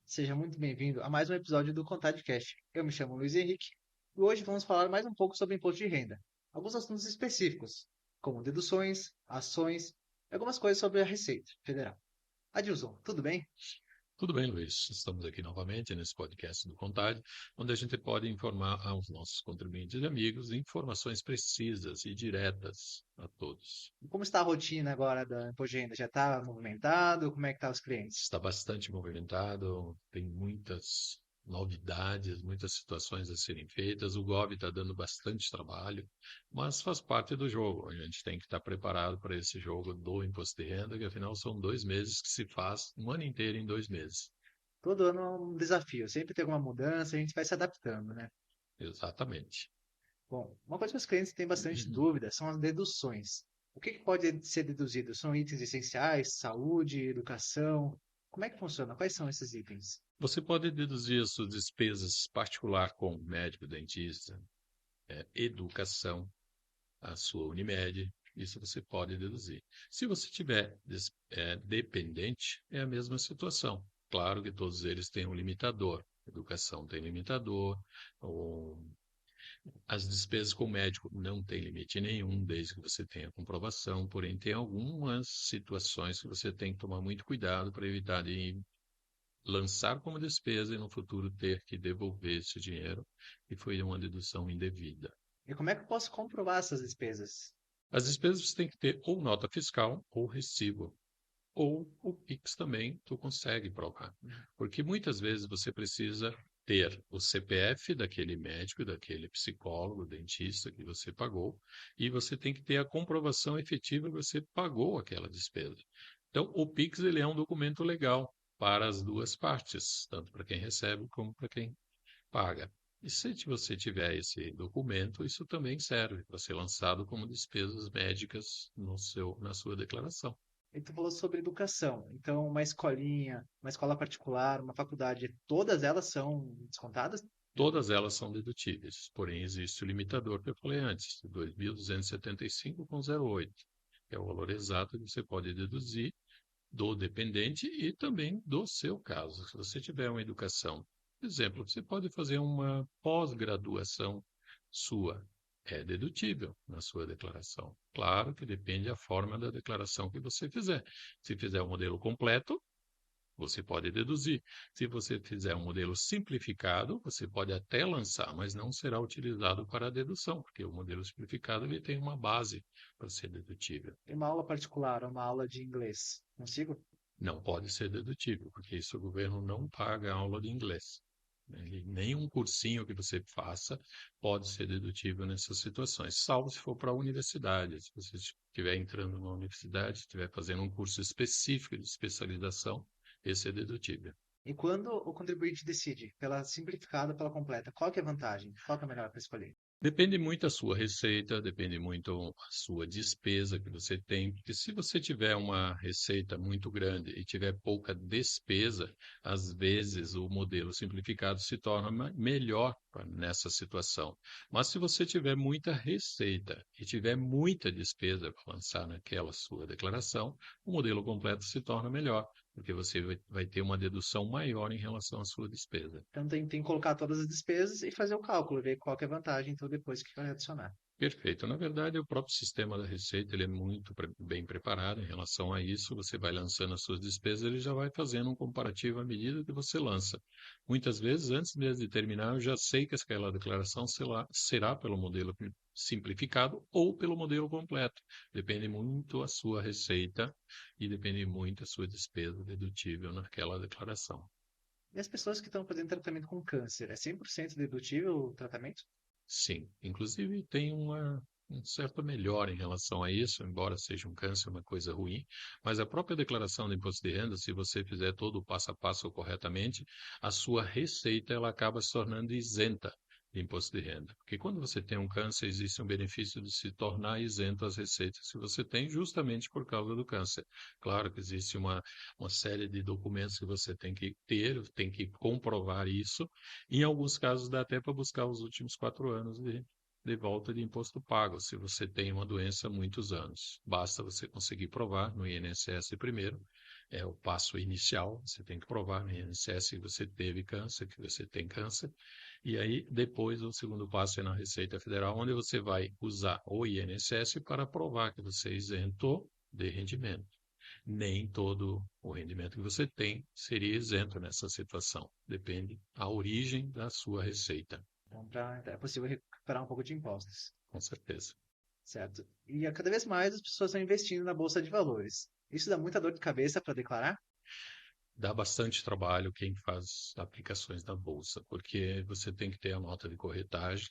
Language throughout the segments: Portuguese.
Seja muito bem-vindo a mais um episódio do ContadoCast. Eu me chamo Luiz Henrique e hoje vamos falar mais um pouco sobre imposto de renda. Alguns assuntos específicos, como deduções, ações e algumas coisas sobre a Receita Federal. Adilson, tudo bem? Tudo bem, Luiz? Estamos aqui novamente nesse podcast do Contade, onde a gente pode informar aos nossos contribuintes e amigos informações precisas e diretas a todos. Como está a rotina agora do imposto de renda? Já está movimentado? Como é que estão os clientes? Está bastante movimentado, tem muitas novidades, muitas situações a serem feitas. O Gov está dando bastante trabalho, mas faz parte do jogo. A gente tem que estar preparado para esse jogo do imposto de renda, que afinal são 2 meses que se faz um ano inteiro em 2 meses. Todo ano é um desafio, sempre tem alguma mudança, a gente vai se adaptando, né? Exatamente. Bom, uma coisa que os clientes têm bastante dúvida são as deduções. O que pode ser deduzido? São itens essenciais, saúde, educação? Como é que funciona? Quais são esses itens? Você pode deduzir as suas despesas particular com médico, dentista, educação, a sua Unimed, isso você pode deduzir. Se você tiver dependente, é a mesma situação. Claro que todos eles têm um limitador. Educação tem limitador, ou as despesas com médico não tem limite nenhum, desde que você tenha comprovação, porém tem algumas situações que você tem que tomar muito cuidado para evitar de lançar como despesa e no futuro ter que devolver esse dinheiro, que foi uma dedução indevida. E como é que eu posso comprovar essas despesas? As despesas você tem que ter ou nota fiscal ou recibo, ou o Pix também tu consegue provar. Porque muitas vezes você precisa ter o CPF daquele médico, daquele psicólogo, dentista que você pagou, e você tem que ter a comprovação efetiva que você pagou aquela despesa. Então, o Pix ele é um documento legal para as duas partes, tanto para quem recebe como para quem paga. E se você tiver esse documento, isso também serve para ser lançado como despesas médicas na sua declaração. E tu falou sobre educação. Então, uma escolinha, uma escola particular, uma faculdade, todas elas são descontadas? Todas elas são dedutíveis, porém existe o limitador que eu falei antes, 2.275,08, que é o valor exato que você pode deduzir do dependente e também do seu caso. Se você tiver uma educação, por exemplo, você pode fazer uma pós-graduação sua, é dedutível na sua declaração. Claro que depende da forma da declaração que você fizer. Se fizer o modelo completo, você pode deduzir. Se você fizer um modelo simplificado, você pode até lançar, mas não será utilizado para a dedução, porque o modelo simplificado ele tem uma base para ser dedutível. Tem uma aula particular, uma aula de inglês. Consigo? Não pode ser dedutível, porque isso o governo não paga a aula de inglês. Nenhum cursinho que você faça pode ser dedutível nessas situações, salvo se for para a universidade. Se você estiver entrando numa universidade, estiver fazendo um curso específico de especialização, esse é dedutível. E quando o contribuinte decide pela simplificada ou pela completa, qual que é a vantagem? Qual que é a melhor para escolher? Depende muito da sua receita, depende muito a sua despesa que você tem, porque se você tiver uma receita muito grande e tiver pouca despesa, às vezes o modelo simplificado se torna melhor nessa situação. Mas se você tiver muita receita e tiver muita despesa para lançar naquela sua declaração, o modelo completo se torna melhor, porque você vai ter uma dedução maior em relação à sua despesa. Então tem que colocar todas as despesas e fazer o cálculo, ver qual que é a vantagem, então depois que vai adicionar. Perfeito. Na verdade, o próprio sistema da Receita ele é muito bem preparado em relação a isso. Você vai lançando as suas despesas, ele já vai fazendo um comparativo à medida que você lança. Muitas vezes, antes mesmo de terminar, eu já sei que aquela declaração será pelo modelo simplificado ou pelo modelo completo. Depende muito a sua receita e depende muito a sua despesa dedutível naquela declaração. E as pessoas que estão fazendo tratamento com câncer, é 100% dedutível o tratamento? Sim, inclusive tem um certo melhor em relação a isso, embora seja um câncer uma coisa ruim, mas a própria declaração de imposto de renda, se você fizer todo o passo a passo corretamente, a sua receita ela acaba se tornando isenta de imposto de renda. Porque quando você tem um câncer, existe um benefício de se tornar isento as receitas que você tem justamente por causa do câncer. Claro que existe uma série de documentos que você tem que ter, tem que comprovar isso, em alguns casos dá até para buscar os últimos 4 anos de de volta de imposto pago, se você tem uma doença há muitos anos. Basta você conseguir provar no INSS primeiro, é o passo inicial, você tem que provar no INSS que você teve câncer, que você tem câncer, e aí depois o segundo passo é na Receita Federal, onde você vai usar o INSS para provar que você isentou de rendimento. Nem todo o rendimento que você tem seria isento nessa situação. Depende da origem da sua receita, Então, é possível recuperar um pouco de impostos, com certeza. certo? E cada vez mais as pessoas estão investindo na bolsa de valores. Isso dá muita dor de cabeça para declarar? Dá bastante trabalho quem faz aplicações na bolsa, porque você tem que ter a nota de corretagem,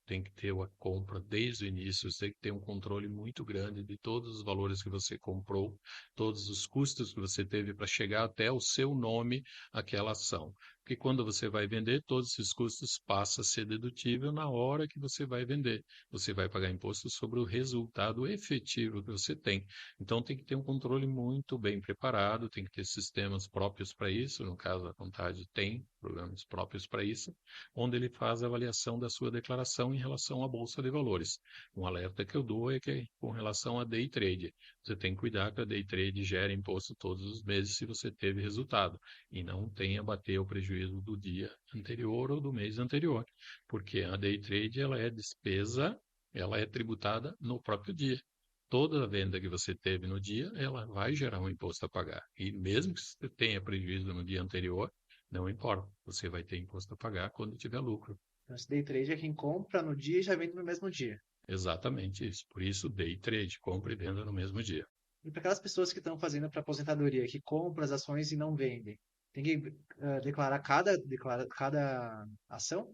tem que ter a compra desde o início, você tem que ter um controle muito grande de todos os valores que você comprou, todos os custos que você teve para chegar até o seu nome aquela ação. Porque quando você vai vender, todos esses custos passam a ser dedutível na hora que você vai vender. Você vai pagar imposto sobre o resultado efetivo que você tem. Então tem que ter um controle muito bem preparado, tem que ter sistemas próprios para isso, no caso a Contade tem programas próprios para isso, onde ele faz a avaliação da sua declaração em relação à bolsa de valores. Um alerta que eu dou é que com relação a day trade, você tem que cuidar que a day trade gera imposto todos os meses se você teve resultado e não tenha bater o prejuízo do dia anterior ou do mês anterior, porque a day trade ela é despesa, ela é tributada no próprio dia. Toda a venda que você teve no dia, ela vai gerar um imposto a pagar. E mesmo que você tenha prejuízo no dia anterior, não importa, você vai ter imposto a pagar quando tiver lucro. Então, esse day trade é quem compra no dia e já vende no mesmo dia. Exatamente isso. Por isso, day trade, compra e venda no mesmo dia. E para aquelas pessoas que estão fazendo para aposentadoria, que compram as ações e não vendem, tem que declarar cada ação?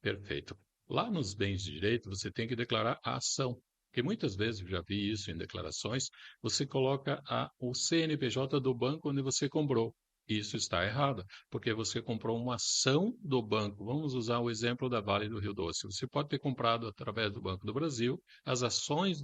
Perfeito. Lá nos bens de direito, você tem que declarar a ação. Porque muitas vezes, eu já vi isso em declarações, você coloca o CNPJ do banco onde você comprou. Isso está errado, porque você comprou uma ação do banco. Vamos usar o exemplo da Vale do Rio Doce. Você pode ter comprado através do Banco do Brasil as ações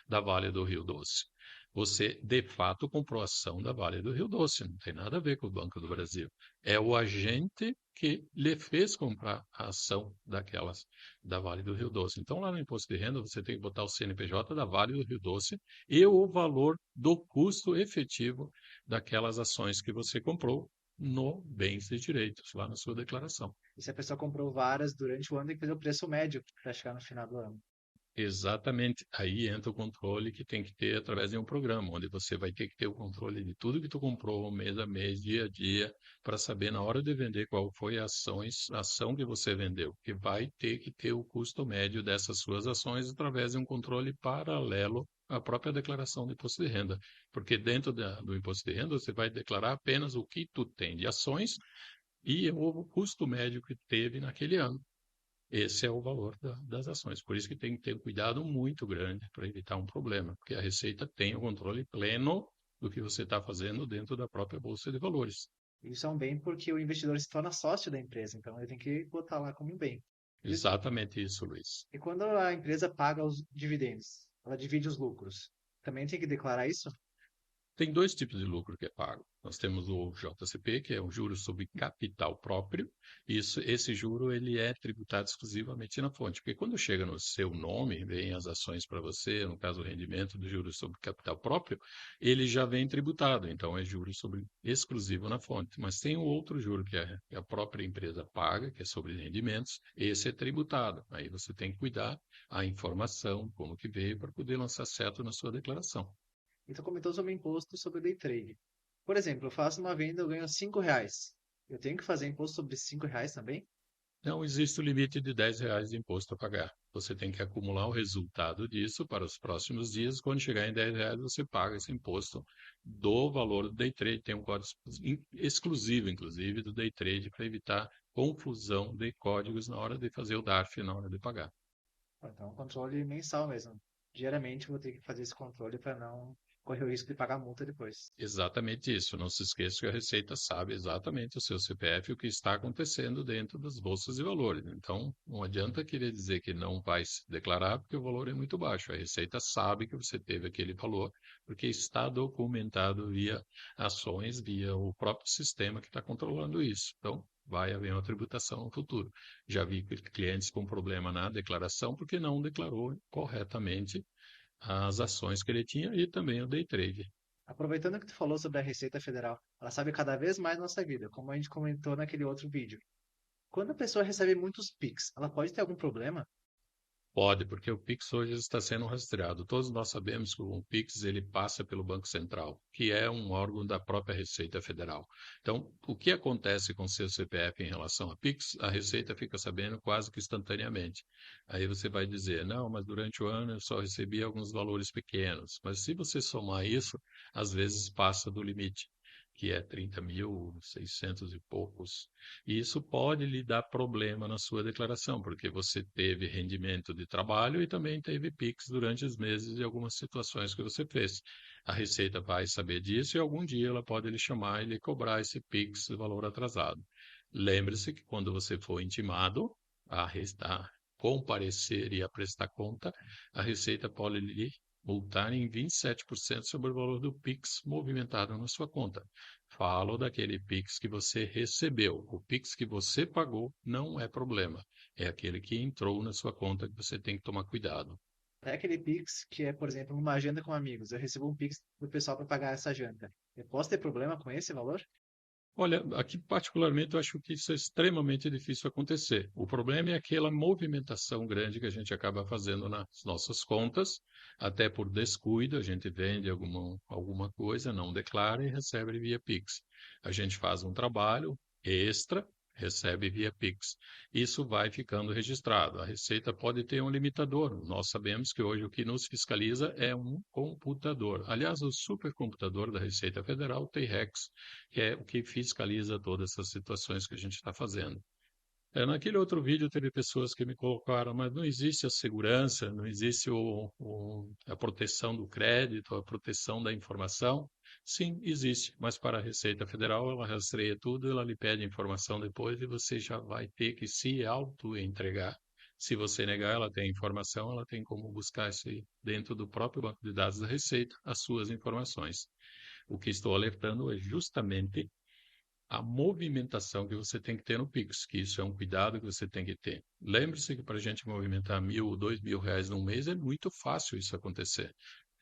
da Vale do Rio Doce. Você, de fato, comprou a ação da Vale do Rio Doce, não tem nada a ver com o Banco do Brasil. É o agente que lhe fez comprar a ação daquelas da Vale do Rio Doce. Então, lá no imposto de renda, você tem que botar o CNPJ da Vale do Rio Doce e o valor do custo efetivo daquelas ações que você comprou no bens de direitos, lá na sua declaração. E se a pessoa comprou várias durante o ano, tem que fazer o preço médio para chegar no final do ano. Exatamente. Aí entra o controle que tem que ter através de um programa, onde você vai ter que ter o controle de tudo que tu comprou mês a mês, dia a dia, para saber na hora de vender qual foi a ação que você vendeu, que vai ter que ter o custo médio dessas suas ações através de um controle paralelo à própria declaração de imposto de renda. Porque dentro do imposto de renda você vai declarar apenas o que tu tem de ações e o custo médio que teve naquele ano. Esse é o valor das ações. Por isso que tem que ter um cuidado muito grande para evitar um problema, porque a Receita tem o controle pleno do que você está fazendo dentro da própria Bolsa de Valores. Isso é um bem porque o investidor se torna sócio da empresa, então ele tem que botar lá como um bem. E, Exatamente isso, Luiz. e quando a empresa paga os dividendos, ela divide os lucros, também tem que declarar isso? Tem dois tipos de lucro que é pago. Nós temos o JCP, que é um juro sobre capital próprio. Esse juro ele é tributado exclusivamente na fonte, porque quando chega no seu nome, vem as ações para você, no caso o rendimento do juro sobre capital próprio, ele já vem tributado, então é juro sobre exclusivo na fonte. Mas tem um outro juro que a própria empresa paga, que é sobre rendimentos, esse é tributado. Aí você tem que cuidar a informação, como que veio, para poder lançar certo na sua declaração. Então comentou sobre imposto sobre day trade. Por exemplo, eu faço uma venda, eu ganho R$ 5. Eu tenho que fazer imposto sobre R$ 5 também? Não existe o limite de R$ 10 de imposto a pagar. Você tem que acumular o resultado disso para os próximos dias. Quando chegar em R$ 10, você paga esse imposto do valor do day trade. Tem um código exclusivo, inclusive, do day trade para evitar confusão de códigos na hora de fazer o DARF, na hora de pagar. Então, é um controle mensal mesmo. Diariamente eu vou ter que fazer esse controle para não correr o risco de pagar multa depois. Exatamente isso. Não se esqueça que a Receita sabe exatamente o seu CPF e o que está acontecendo dentro das bolsas de valores. Então, não adianta querer dizer que não vai se declarar, porque o valor é muito baixo. A Receita sabe que você teve aquele valor, porque está documentado via ações, via o próprio sistema que está controlando isso. Então, vai haver uma tributação no futuro. Já vi clientes com problema na declaração porque não declarou corretamente as ações que ele tinha e também o day trade. Aproveitando que tu falou sobre a Receita Federal, ela sabe cada vez mais nossa vida, como a gente comentou naquele outro vídeo. Quando a pessoa recebe muitos Pix, ela pode ter algum problema? Pode, porque o Pix hoje está sendo rastreado. Todos nós sabemos que o Pix ele passa pelo Banco Central, que é um órgão da própria Receita Federal. Então, o que acontece com o seu CPF em relação a Pix, a Receita fica sabendo quase que instantaneamente. Aí você vai dizer, não, mas durante o ano eu só recebi alguns valores pequenos. Mas se você somar isso, às vezes passa do limite, que é 30.600 e poucos. E isso pode lhe dar problema na sua declaração, porque você teve rendimento de trabalho e também teve PIX durante os meses e algumas situações que você fez. A Receita vai saber disso e algum dia ela pode lhe chamar e lhe cobrar esse PIX de valor atrasado. Lembre-se que quando você for intimado a comparecer e a prestar conta, a Receita pode lhe multar em 27% sobre o valor do PIX movimentado na sua conta. Falo daquele Pix que você recebeu. O Pix que você pagou não é problema. É aquele que entrou na sua conta que você tem que tomar cuidado. É aquele Pix que é, por exemplo, numa agenda com amigos. Eu recebo um Pix do pessoal para pagar essa janta. Eu posso ter problema com esse valor? Olha, aqui particularmente eu acho que isso é extremamente difícil acontecer. O problema é aquela movimentação grande que a gente acaba fazendo nas nossas contas, até por descuido, a gente vende alguma coisa, não declara e recebe via Pix. A gente faz um trabalho extra, recebe via Pix. Isso vai ficando registrado. A Receita pode ter um limitador. Nós sabemos que hoje o que nos fiscaliza é um computador. Aliás, o supercomputador da Receita Federal, o TREX, que é o que fiscaliza todas essas situações que a gente está fazendo. Naquele outro vídeo teve pessoas que me colocaram, mas não existe a segurança, não existe a proteção do crédito, a proteção da informação. Sim, existe, mas para a Receita Federal ela rastreia tudo, ela lhe pede informação depois e você já vai ter que se auto-entregar. Se você negar, ela tem informação, ela tem como buscar isso aí dentro do próprio banco de dados da Receita, as suas informações. O que estou alertando é justamente a movimentação que você tem que ter no Pix, que isso é um cuidado que você tem que ter. Lembre-se que para a gente movimentar 1.000, R$ 2.000 num mês é muito fácil isso acontecer.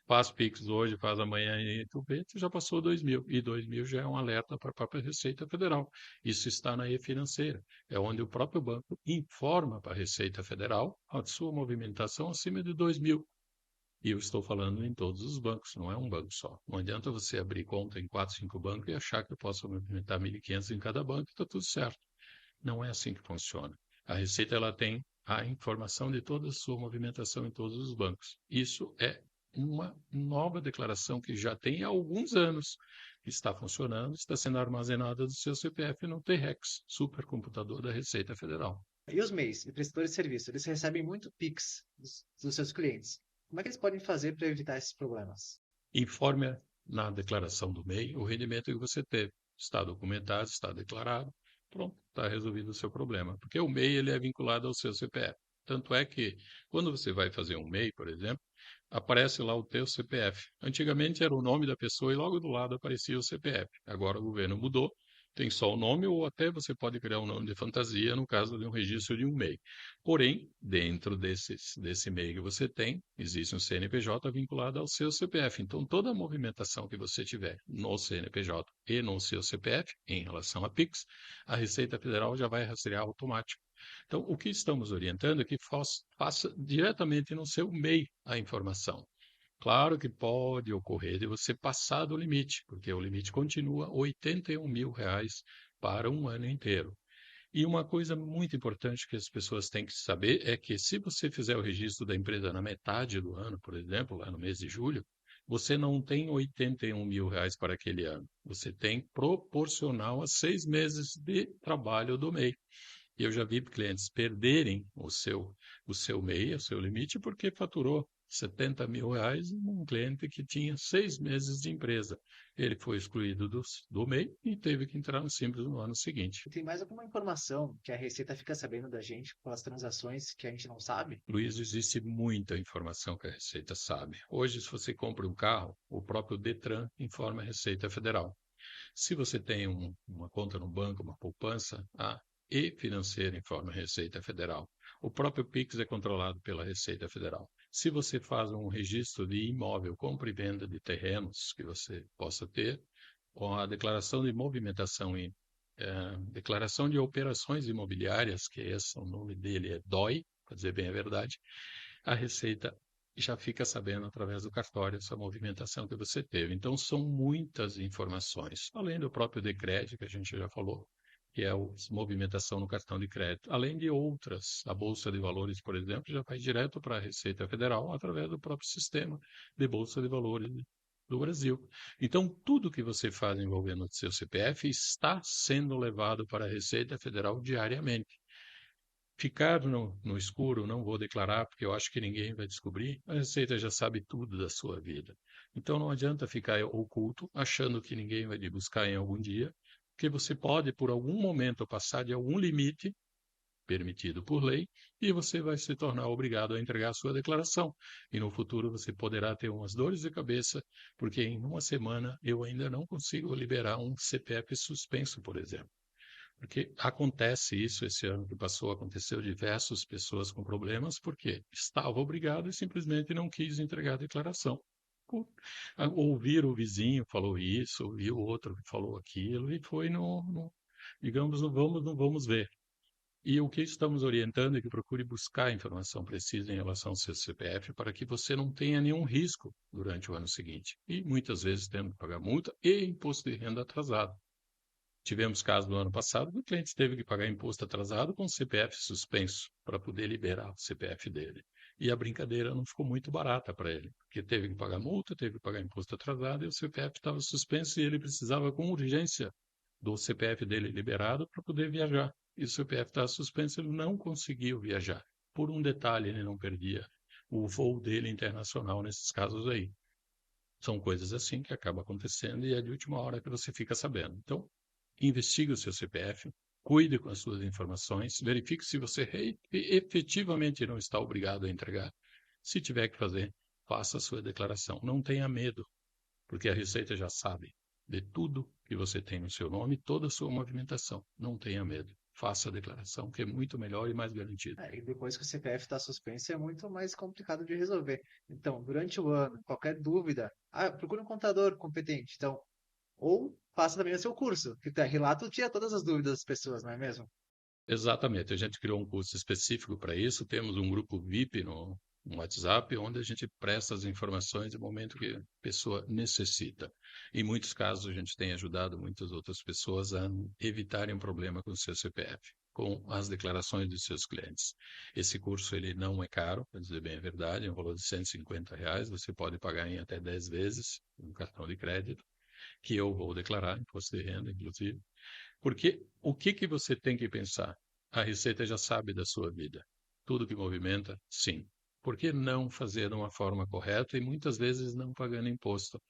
Faz Pix hoje, faz amanhã e tu vê, tu já passou 2.000. E 2.000 já é um alerta para a própria Receita Federal. Isso está na e-financeira. É onde o próprio banco informa para a Receita Federal a sua movimentação acima de 2.000. E eu estou falando em todos os bancos, não é um banco só. Não adianta você abrir conta em 4, 5 bancos e achar que eu posso movimentar 1.500 em cada banco e está tudo certo. Não é assim que funciona. A Receita ela tem a informação de toda a sua movimentação em todos os bancos. Isso é uma nova declaração que já tem há alguns anos que está funcionando, está sendo armazenada do seu CPF no TREX, supercomputador da Receita Federal. E os MEIs e prestadores de serviço, eles recebem muito Pix dos seus clientes. Como é que eles podem fazer para evitar esses problemas? Informe na declaração do MEI o rendimento que você teve. Está documentado, está declarado, pronto, está resolvido o seu problema. Porque o MEI ele é vinculado ao seu CPF. Tanto é que, quando você vai fazer um MEI, por exemplo, aparece lá o teu CPF. Antigamente era o nome da pessoa e logo do lado aparecia o CPF. Agora o governo mudou, tem só o nome ou até você pode criar um nome de fantasia no caso de um registro de um MEI. Porém, dentro desse MEI que você tem, existe um CNPJ vinculado ao seu CPF. Então, toda a movimentação que você tiver no CNPJ e no seu CPF, em relação a PIX, a Receita Federal já vai rastrear automático. Então, o que estamos orientando é que faça diretamente no seu MEI a informação. Claro que pode ocorrer de você passar do limite, porque o limite continua R$ 81.000 para um ano inteiro. E uma coisa muito importante que as pessoas têm que saber é que se você fizer o registro da empresa na metade do ano, por exemplo, lá no mês de julho, você não tem R$ 81.000 para aquele ano. Você tem proporcional a 6 meses de trabalho do MEI. E eu já vi clientes perderem o seu MEI, o seu limite, porque faturou R$ 70.000 um cliente que tinha 6 meses de empresa. Ele foi excluído do MEI e teve que entrar no Simples no ano seguinte. E tem mais alguma informação que a Receita fica sabendo da gente com as transações que a gente não sabe? Luiz, existe muita informação que a Receita sabe. Hoje, se você compra um carro, o próprio Detran informa a Receita Federal. Se você tem uma conta no banco, uma poupança, a e-financeira informa a Receita Federal. O próprio Pix é controlado pela Receita Federal. Se você faz um registro de imóvel, compra e venda de terrenos que você possa ter, com a declaração de movimentação e declaração de operações imobiliárias, que esse, o nome dele é DOI, para dizer bem a verdade, a Receita já fica sabendo através do cartório essa movimentação que você teve. Então, são muitas informações, além do próprio decreto, que a gente já falou, que é a movimentação no cartão de crédito, além de outras. A Bolsa de Valores, por exemplo, já vai direto para a Receita Federal através do próprio sistema de Bolsa de Valores do Brasil. Então, tudo que você faz envolvendo o seu CPF está sendo levado para a Receita Federal diariamente. Ficar no escuro, não vou declarar, porque eu acho que ninguém vai descobrir. A Receita já sabe tudo da sua vida. Então não adianta ficar oculto, achando que ninguém vai lhe buscar em algum dia, porque você pode, por algum momento, passar de algum limite permitido por lei, e você vai se tornar obrigado a entregar a sua declaração. E no futuro você poderá ter umas dores de cabeça, porque em uma semana eu ainda não consigo liberar um CPF suspenso, por exemplo. Porque acontece isso esse ano que passou, aconteceu diversas pessoas com problemas, porque estava obrigado e simplesmente não quis entregar a declaração. Ouvir o vizinho falou isso, ouvir o outro que falou aquilo, e foi digamos, não vamos ver. E o que estamos orientando é que procure buscar informação precisa em relação ao seu CPF para que você não tenha nenhum risco durante o ano seguinte. E muitas vezes tendo que pagar multa e imposto de renda atrasado. Tivemos caso no ano passado que o cliente teve que pagar imposto atrasado com o CPF suspenso para poder liberar o CPF dele. E a brincadeira não ficou muito barata para ele, porque teve que pagar multa, teve que pagar imposto atrasado e o CPF estava suspenso e ele precisava com urgência do CPF dele liberado para poder viajar. E o CPF estava suspenso, ele não conseguiu viajar. Por um detalhe, ele não perdia o voo dele internacional nesses casos aí. São coisas assim que acabam acontecendo e é de última hora que você fica sabendo. Então, investigue o seu CPF, cuide com as suas informações, verifique se você efetivamente não está obrigado a entregar. Se tiver que fazer, faça a sua declaração. Não tenha medo, porque a Receita já sabe de tudo que você tem no seu nome, toda a sua movimentação. Não tenha medo. Faça a declaração, que é muito melhor e mais garantido. E depois que o CPF está suspenso, é muito mais complicado de resolver. Então, durante o ano, qualquer dúvida, procure um contador competente. Então, ou faça também o seu curso, que relato tira todas as dúvidas das pessoas, não é mesmo? Exatamente. A gente criou um curso específico para isso. Temos um grupo VIP no WhatsApp, onde a gente presta as informações no momento que a pessoa necessita. Em muitos casos, a gente tem ajudado muitas outras pessoas a evitarem um problema com o seu CPF, com as declarações dos seus clientes. Esse curso ele não é caro, para dizer bem a verdade, é um valor de R$ 150. Você pode pagar em até 10 vezes um cartão de crédito, que eu vou declarar, imposto de renda, inclusive. Porque o que você tem que pensar? A Receita já sabe da sua vida. Tudo que movimenta, sim. Por que não fazer de uma forma correta e muitas vezes não pagando imposto?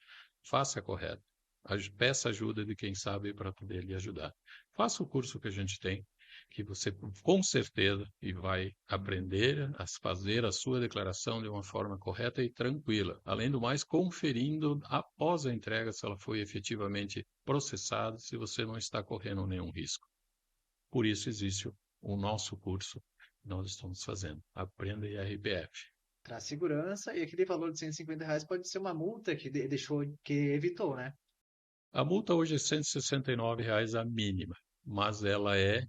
Faça correto. Peça ajuda de quem sabe para poder lhe ajudar. Faça o curso que a gente tem, que você com certeza e vai aprender a fazer a sua declaração de uma forma correta e tranquila. Além do mais, conferindo após a entrega se ela foi efetivamente processada, se você não está correndo nenhum risco. Por isso existe o nosso curso que nós estamos fazendo. Aprenda IRPF. Traz segurança e aquele valor de R$ 150 pode ser uma multa que deixou, que evitou, né? A multa hoje é R$ 169 a mínima, mas ela é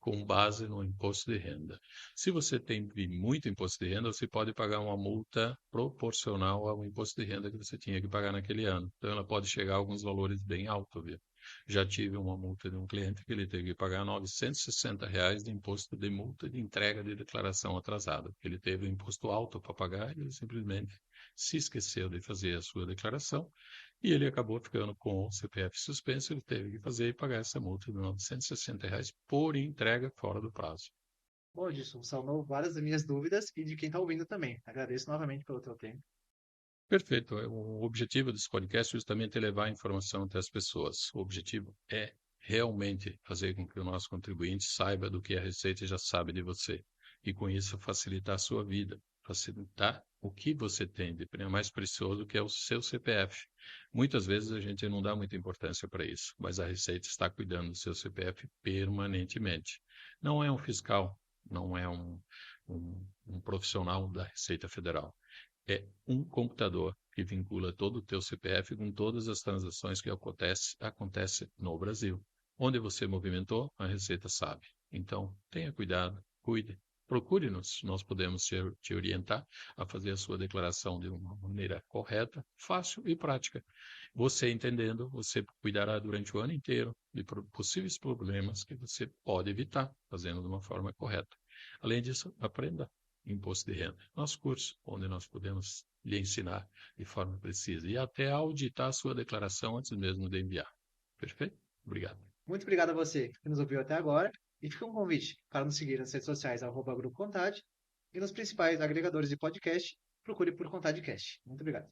com base no imposto de renda. Se você tem muito imposto de renda, você pode pagar uma multa proporcional ao imposto de renda que você tinha que pagar naquele ano. Então, ela pode chegar a alguns valores bem altos, viu? Já tive uma multa de um cliente que ele teve que pagar R$ 960 de imposto de multa de entrega de declaração atrasada. Ele teve um imposto alto para pagar e ele simplesmente se esqueceu de fazer a sua declaração e ele acabou ficando com o CPF suspenso. Ele teve que fazer e pagar essa multa de R$ 960 por entrega fora do prazo. Bom, Edson, sanou várias das minhas dúvidas e de quem está ouvindo também. Agradeço novamente pelo teu tempo. Perfeito. O objetivo desse podcast é justamente levar a informação até as pessoas. O objetivo é realmente fazer com que o nosso contribuinte saiba do que a Receita já sabe de você e com isso facilitar a sua vida, facilitar o que você tem de mais precioso, que é o seu CPF. Muitas vezes a gente não dá muita importância para isso, mas a Receita está cuidando do seu CPF permanentemente. Não é um fiscal, não é um profissional da Receita Federal. É um computador que vincula todo o teu CPF com todas as transações que acontecem no Brasil. Onde você movimentou, a Receita sabe. Então, tenha cuidado, cuide, procure-nos, nós podemos te orientar a fazer a sua declaração de uma maneira correta, fácil e prática. Você entendendo, você cuidará durante o ano inteiro de possíveis problemas que você pode evitar fazendo de uma forma correta. Além disso, aprenda imposto de renda. Nosso curso, onde nós podemos lhe ensinar de forma precisa e até auditar a sua declaração antes mesmo de enviar. Perfeito? Obrigado. Muito obrigado a você que nos ouviu até agora e fica um convite para nos seguir nas redes sociais @Grupo Contade e nos principais agregadores de podcast, procure por ContadeCast. Muito obrigado.